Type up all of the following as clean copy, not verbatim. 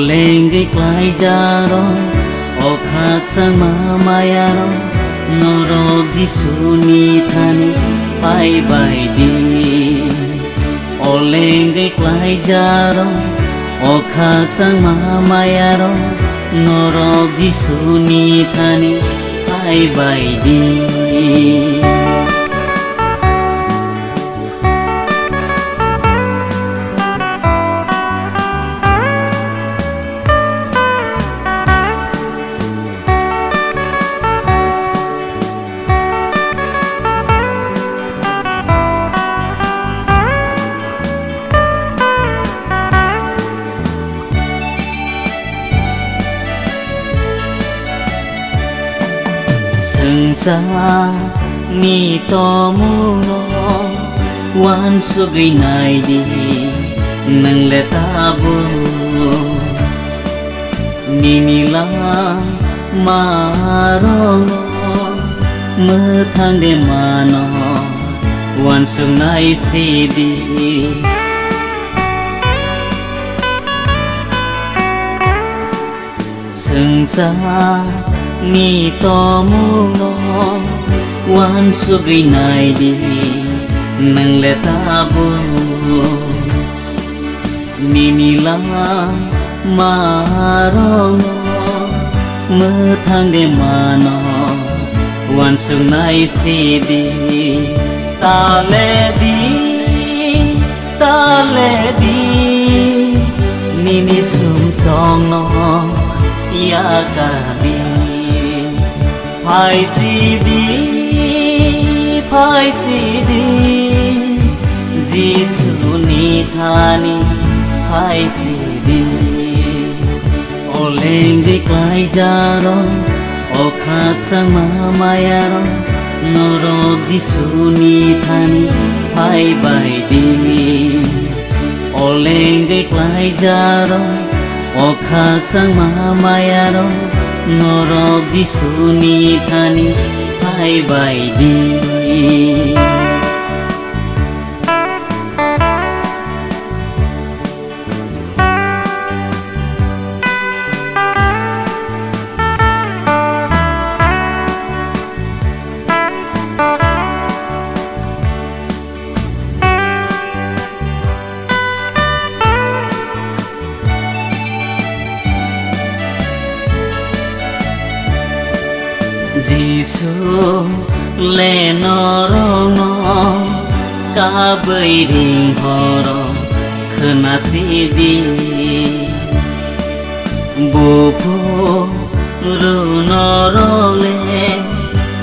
lengi klai jaro o khak sang mayaro norok jisuni thani pai bai di o lengi klai jaro o khak sang mayaro norok jisuni thani pai bai di Sengsa ni to mu no wan su gai nai di nang le ta bu ni ni la ma ro mơ thang de ma no wan su nai si di Sengsa ni to mu no wan su gai nai di nang le ta bu ni ni la ma ro mơ thang de ma no wan su nai si di ta le di ni ni sum song no ya ka di Phai si di Jisu ni thani phai si di o lengi klai jaro o khak sang mayaro norok Jisu ni thani phai bai di o lengi klai jaro o khak sang mayaro norok Jisu ni thani phai bai di Jisu le norongo ka bai ring horo khna sidi bopo ru norole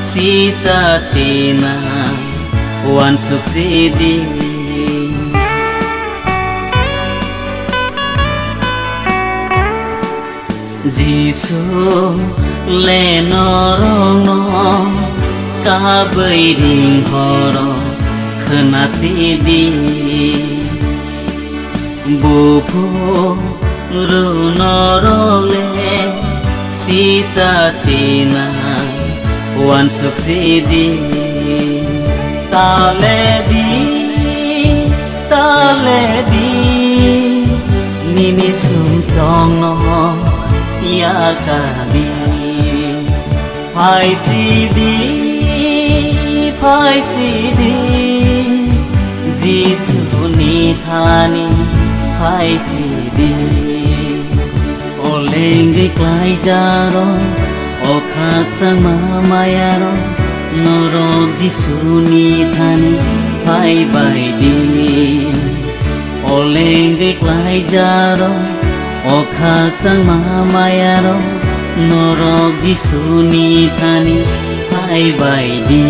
sisa sina wan suk sidi Jisu le norongo ka bai ring horo khna sidi bopo ru norole sisa sina wan suk sidi ta le di ni ni sum song no ya ka di Phai si di Jisu ni thani phai si di o lengi klai jaro o khak sang mayaro norok Jisu ni thani phai bai di o lengi klai jaro o khak sang mayaro norok Jisu ni thani phai bai di